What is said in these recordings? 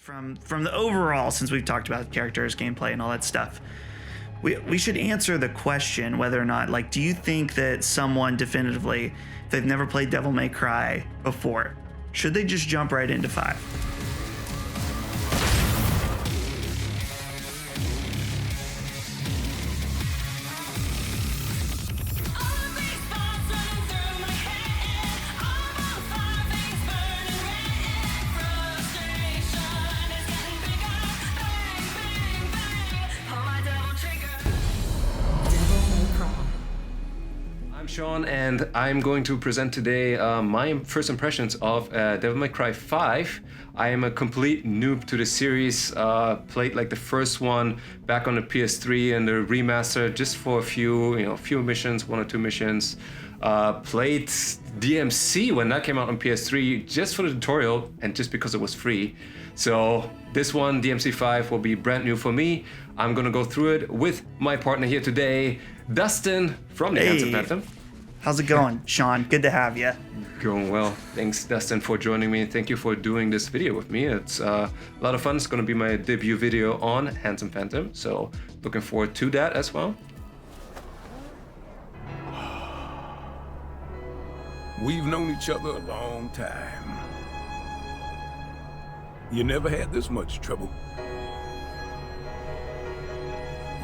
From the overall, since we've talked about characters, gameplay, and all that stuff, we should answer the question whether or not, like, do you think that someone definitively, if they've never played Devil May Cry before, should they just jump right into 5? I'm Sean, and I'm going to present today my first impressions of Devil May Cry 5. I am a complete noob to the series. Played like the first one back on the PS3 and the remaster just for a few missions, 1 or 2 missions. Played DMC when that came out on PS3 just for the tutorial and just because it was free. So this one, DMC 5, will be brand new for me. I'm gonna go through it with my partner here today, Dustin from the Handsome Phantom. How's it going, Sean? Good to have you. Going well. Thanks, Dustin, for joining me. Thank you for doing this video with me. It's a lot of fun. It's going to be my debut video on Handsome Phantom, so looking forward to that as well. We've known each other a long time. You never had this much trouble.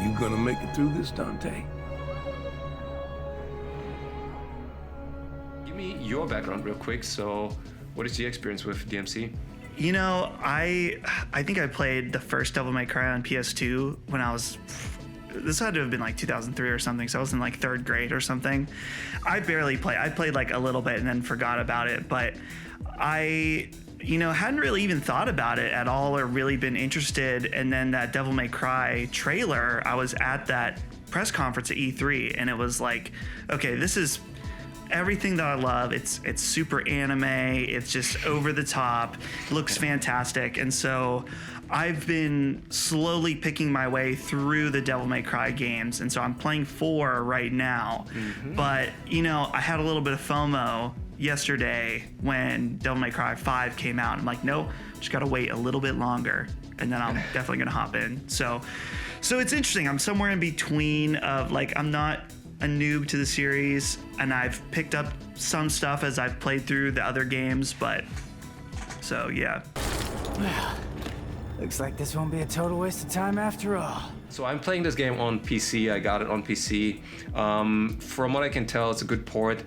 You gonna make it through this, Dante? Give me your background real quick. So what is your experience with DMC? You know, I think I played the first Devil May Cry on PS2 when I was... This had to have been like 2003 or something, so I was in like 3rd grade or something. I barely played. I played like a little bit and then forgot about it, but I hadn't really even thought about it at all or really been interested. And then that Devil May Cry trailer, I was at that press conference at E3, and it was like, okay, this is everything that I love. It's super anime. It's just over the top. It looks fantastic. And so I've been slowly picking my way through the Devil May Cry games. And so I'm playing 4 right now. Mm-hmm. But, I had a little bit of FOMO yesterday when Devil May Cry 5 came out. I'm like, no, just got to wait a little bit longer. And then I'm definitely going to hop in. So it's interesting. I'm somewhere in between of like, I'm not a noob to the series, and I've picked up some stuff as I've played through the other games, but so yeah. Well, looks like this won't be a total waste of time after all. So I'm playing this game on PC. I got it on PC. From what I can tell, it's a good port.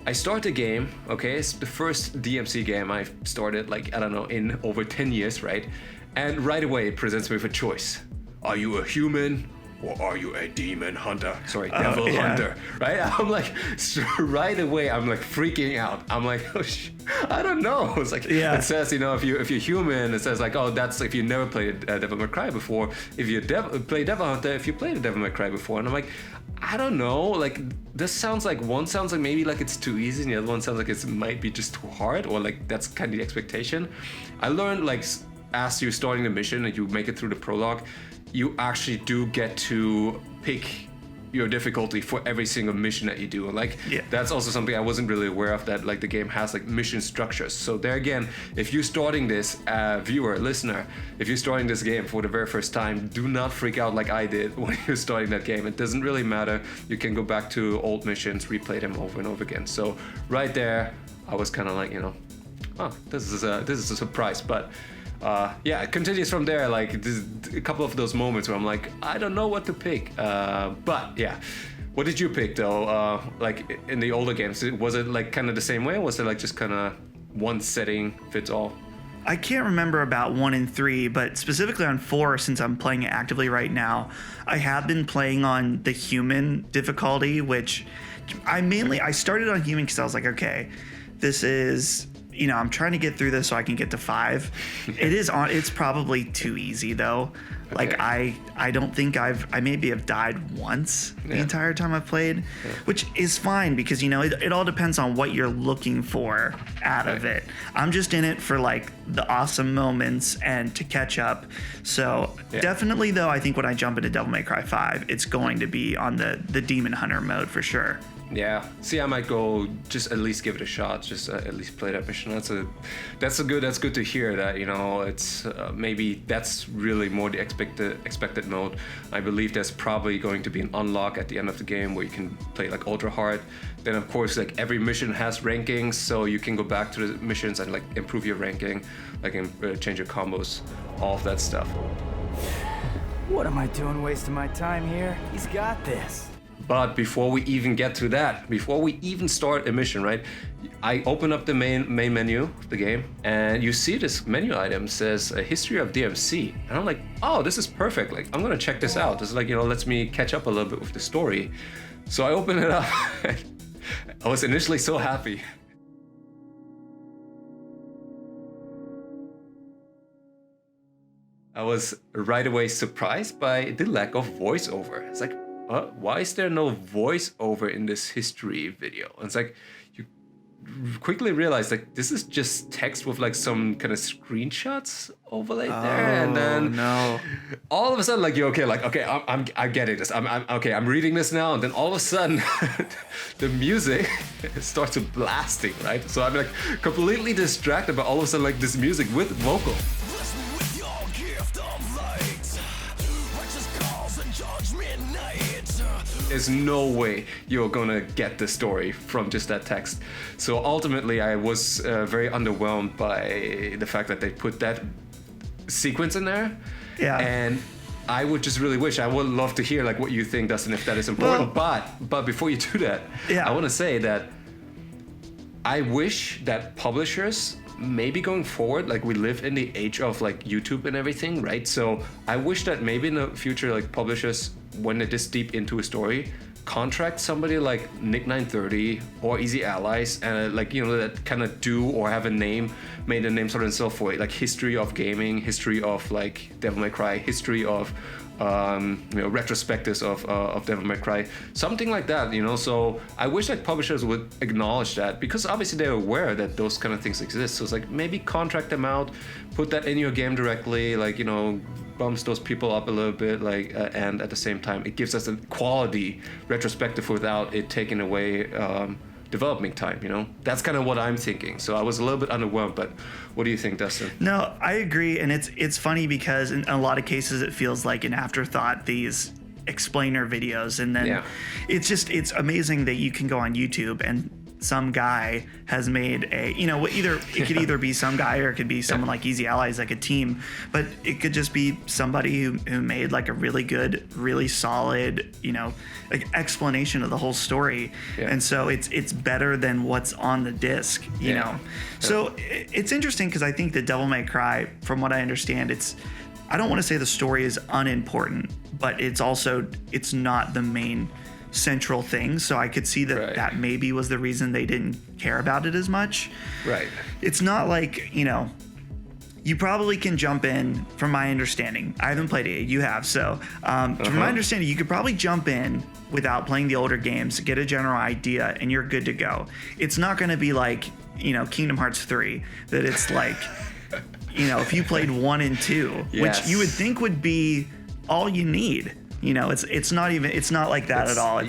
I start the game, okay? It's the first DMC game I've started, like, I don't know, in over 10 years, right? And right away it presents me with a choice. Are you a human? Or are you a demon hunter? Sorry, devil hunter, right? I'm like, right away, I'm like freaking out. I'm like, oh, I don't know. It's like, It says, if you're human, it says like, oh, that's if you never played Devil May Cry before. If you play Devil Hunter, if you played a Devil May Cry before. And I'm like, I don't know. Like, this sounds like one sounds like maybe like it's too easy, and the other one sounds like it might be just too hard, or like that's kind of the expectation. I learned like as you're starting the mission and you make it through the prologue, you actually do get to pick your difficulty for every single mission that you do. And like, that's also something I wasn't really aware of, that like the game has like mission structures. So there again, if you're starting this, viewer, listener, if you're starting this game for the very first time, do not freak out like I did when you're starting that game. It doesn't really matter. You can go back to old missions, replay them over and over again. So right there, I was kind of like, oh, this is a surprise. But it continues from there. Like, there's a couple of those moments where I'm like, I don't know what to pick. But yeah, what did you pick though? Like in the older games, was it like kind of the same way? Or was it like just kind of one setting fits all? I can't remember about 1 and 3, but specifically on 4, since I'm playing it actively right now, I have been playing on the human difficulty, which I started on human because I was like, okay, this is... I'm trying to get through this so I can get to 5. It's probably too easy though. Okay. Like I don't think I maybe have died once the entire time I've played, which is fine because it all depends on what you're looking for out of it. I'm just in it for like the awesome moments and to catch up. So definitely though, I think when I jump into Devil May Cry 5, it's going to be on the Demon Hunter mode for sure. Yeah. See, I might go just at least give it a shot. Just at least play that mission. That's good to hear that. It's maybe that's really more the expected mode. I believe there's probably going to be an unlock at the end of the game where you can play like ultra hard. Then of course like every mission has rankings, so you can go back to the missions and like improve your ranking, like change your combos, all of that stuff. What am I doing wasting my time here? He's got this. But before we even get to that, before we even start a mission, right? I open up the main menu of the game, and you see this menu item says a History of DMC, and I'm like, oh, this is perfect. Like, I'm gonna check this out. It's like, lets me catch up a little bit with the story. So I open it up. I was initially so happy. I was right away surprised by the lack of voiceover. It's like, why is there no voiceover in this history video? And it's like, you quickly realize like this is just text with like some kind of screenshots overlaid there, and then all of a sudden like you're okay, like okay, I'm getting this. I'm okay. I'm reading this now, and then all of a sudden the music starts blasting, right? So I'm like completely distracted by all of a sudden like this music with vocal. There's no way you're gonna get the story from just that text. So ultimately, I was very underwhelmed by the fact that they put that sequence in there. Yeah. And I would just really wish, I would love to hear like what you think, Dustin, if that is important. Well, but before you do that, yeah. I want to say that I wish that publishers, maybe going forward, like we live in the age of like YouTube and everything, right? So I wish that maybe in the future, like publishers, when they're this deep into a story, contract somebody like Nick930 or Easy Allies, and that kind of do or have a name, made a name sort of themselves for it, like history of gaming, history of like Devil May Cry, history of retrospectives of Devil May Cry, something like that, So I wish like publishers would acknowledge that, because obviously they're aware that those kind of things exist. So it's like maybe contract them out, put that in your game directly, like bumps those people up a little bit, like and at the same time it gives us a quality retrospective without it taking away development time. That's kind of what I'm thinking. So I was a little bit underwhelmed, but what do you think, Dustin? No, I agree, and it's funny because in a lot of cases it feels like an afterthought, these explainer videos, and then it's amazing that you can go on YouTube and some guy has made a, it could either be some guy or it could be someone like Easy Allies, like a team, but it could just be somebody who made like a really good, really solid, like explanation of the whole story. Yeah. And so it's better than what's on the disc, you know? So it's interesting because I think that Devil May Cry, from what I understand, I don't want to say the story is unimportant, but it's not the main central thing, so I could see that that maybe was the reason they didn't care about it as much. Right. It's not like, you probably can jump in, from my understanding. I haven't played it, you have, so from my understanding, you could probably jump in without playing the older games, get a general idea, and you're good to go. It's not going to be like, Kingdom Hearts 3, that it's like, if you played 1 and 2, which you would think would be all you need. It's not like that at all.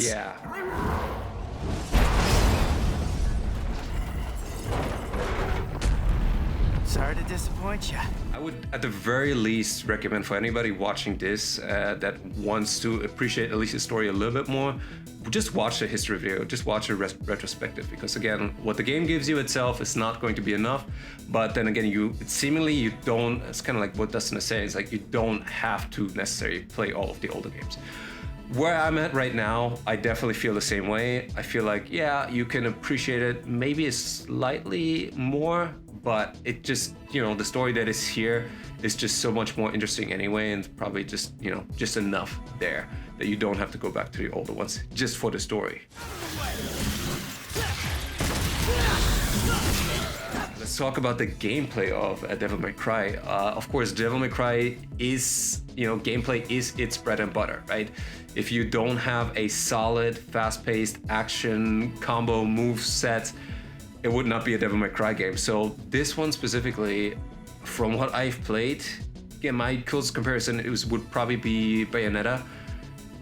Sorry to disappoint you. I would at the very least recommend for anybody watching this that wants to appreciate at least the story a little bit more, just watch the history video, just watch a retrospective, because again, what the game gives you itself is not going to be enough. But then again, you don't, it's kind of like what Dustin is saying, it's like you don't have to necessarily play all of the older games. Where I'm at right now, I definitely feel the same way. I feel like, you can appreciate it maybe slightly more, but it just, the story that is here is just so much more interesting anyway, and probably just, just enough there that you don't have to go back to the older ones just for the story. Let's talk about the gameplay of Devil May Cry. Of course, Devil May Cry is, gameplay is its bread and butter, right? If you don't have a solid, fast-paced action combo move set, it would not be a Devil May Cry game. So this one specifically, from what I've played, my closest comparison would probably be Bayonetta.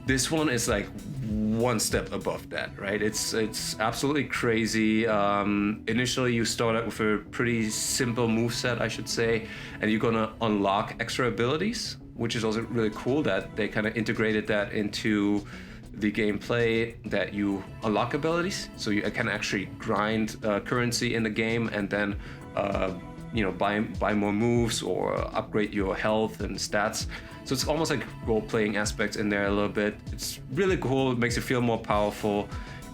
this one is like one step above that, right? It's absolutely crazy. Initially, you start out with a pretty simple moveset, I should say, and you're gonna unlock extra abilities, which is also really cool that they kind of integrated that into the gameplay, that you unlock abilities, so you can actually grind currency in the game and then buy more moves or upgrade your health and stats. So it's almost like role-playing aspects in there a little bit. It's really cool. It makes you feel more powerful,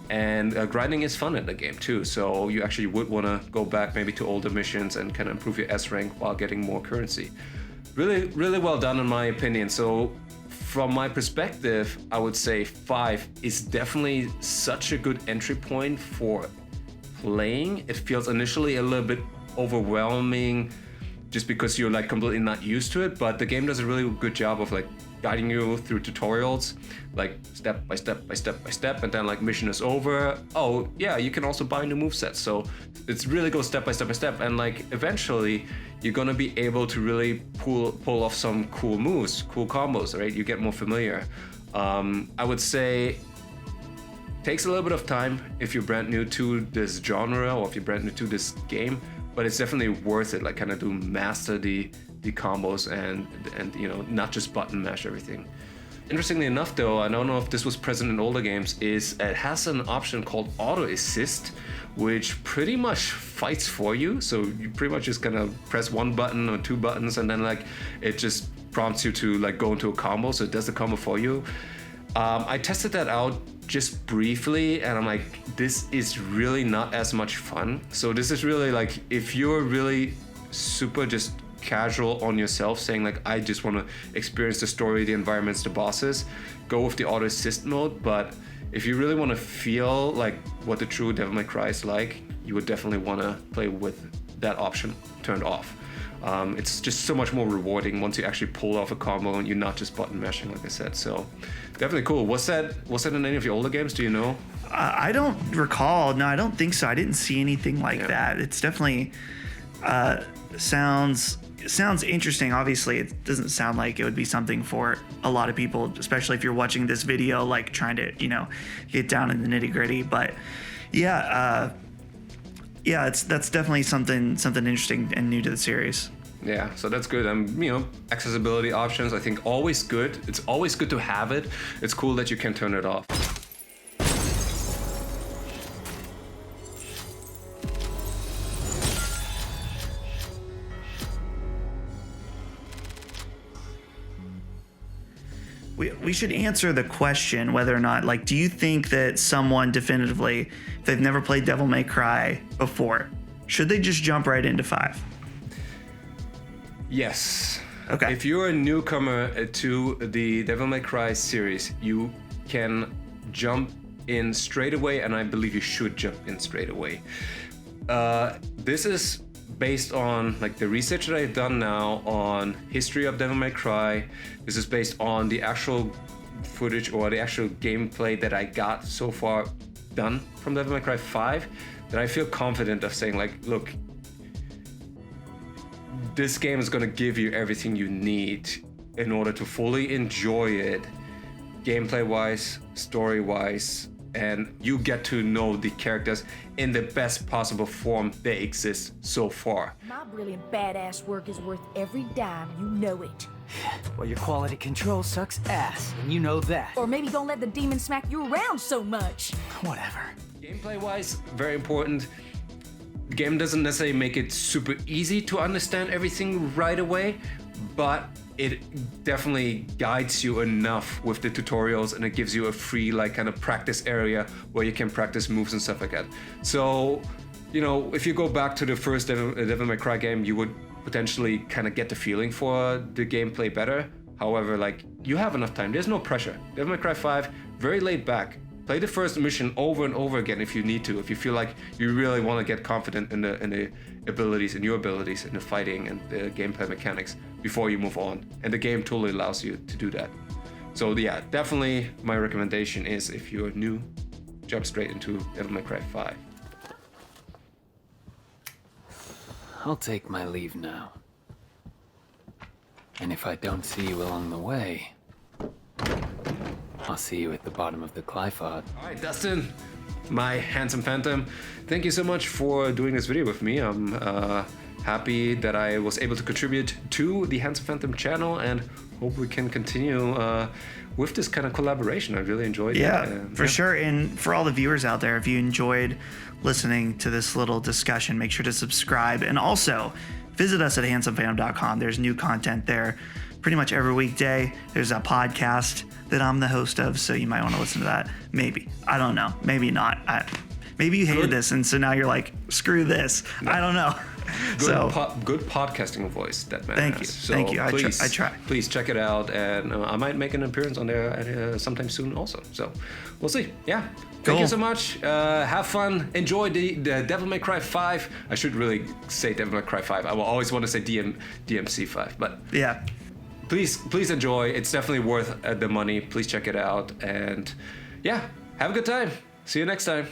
and grinding is fun in the game too. So you actually would want to go back maybe to older missions and kind of improve your S rank while getting more currency. Really, really well done in my opinion. So from my perspective, I would say 5 is definitely such a good entry point for playing. It feels initially a little bit overwhelming just because you're like completely not used to it, but the game does a really good job of like guiding you through tutorials, like step by step by step by step, and then like mission is over, oh yeah, you can also buy new movesets. So it's really goes step by step by step, and like eventually you're gonna be able to really pull off some cool moves, cool combos, right? You get more familiar. I would say takes a little bit of time if you're brand new to this genre or if you're brand new to this game, but it's definitely worth it, like kind of to master the combos and not just button mash everything. Interestingly enough though, I don't know if this was present in older games, is it has an option called auto assist, which pretty much fights for you. So you pretty much just kind of press one button or two buttons and then like it just prompts you to like go into a combo, so it does the combo for you. I tested that out just briefly and I'm like, this is really not as much fun. So this is really like, if you're really super just casual on yourself, saying like, I just want to experience the story, the environments, the bosses, go with the auto assist mode. But if you really want to feel like what the true Devil May Cry is like, you would definitely want to play with that option turned off. It's just so much more rewarding once you actually pull off a combo and you're not just button mashing, like I said. So definitely cool. Was that in any of your older games? Do you know? I don't recall. No, I don't think so. I didn't see anything like that. It's definitely sounds interesting. Obviously, it doesn't sound like it would be something for a lot of people, especially if you're watching this video, like trying to, get down in the nitty gritty. But yeah, that's definitely something interesting and new to the series. Yeah, so that's good. Accessibility options, I think always good. It's always good to have it. It's cool that you can turn it off. We should answer the question whether or not, like, do you think that someone definitively, if they've never played Devil May Cry before, should they just jump right into 5? Yes. Okay. If you're a newcomer to the Devil May Cry series, you can jump in straight away, and I believe you should jump in straight away. This is based on like the research that I've done now on History of Devil May Cry. This is based on the actual footage or the actual gameplay that I got so far done from Devil May Cry 5, that I feel confident of saying like, look, this game is gonna give you everything you need in order to fully enjoy it, gameplay-wise, story-wise, and you get to know the characters in the best possible form they exist so far. My brilliant badass work is worth every dime, you know it. Well, your quality control sucks ass, and you know that. Or maybe don't let the demon smack you around so much. Whatever. Gameplay-wise, very important. The game doesn't necessarily make it super easy to understand everything right away, but it definitely guides you enough with the tutorials, and it gives you a free like kind of practice area where you can practice moves and stuff like that. So, if you go back to the first Devil May Cry game, you would potentially kind of get the feeling for the gameplay better. However, like, you have enough time. There's no pressure. Devil May Cry 5, very laid back. Play the first mission over and over again if you need to. If you feel like you really want to get confident in the abilities, in your abilities, in the fighting and the gameplay mechanics before you move on. And the game totally allows you to do that. So yeah, definitely my recommendation is, if you're new, jump straight into Devil May Cry 5. I'll take my leave now. And if I don't see you along the way, I'll see you at the bottom of the Clyfod. All right, Dustin, my handsome phantom, thank you so much for doing this video with me. I'm happy that I was able to contribute to the Handsome Phantom channel, and hope we can continue with this kind of collaboration. I really enjoyed it. Yeah, for sure. And for all the viewers out there, if you enjoyed listening to this little discussion, make sure to subscribe. And also, visit us at handsomephantom.com. There's new content there pretty much every weekday. There's a podcast that I'm the host of, so you might want to listen to that. Maybe. I don't know. Maybe not. Maybe you hated this, and so now you're like, screw this. No. I don't know. Good podcasting voice, that man. Thank you. So Thank you. Please, I try. Please check it out, and I might make an appearance on there sometime soon also. So we'll see. Yeah. Thank you so much. Have fun. Enjoy the Devil May Cry 5. I should really say Devil May Cry 5. I will always want to say DMC 5, but yeah. Please enjoy. It's definitely worth the money. Please check it out, and yeah, have a good time. See you next time.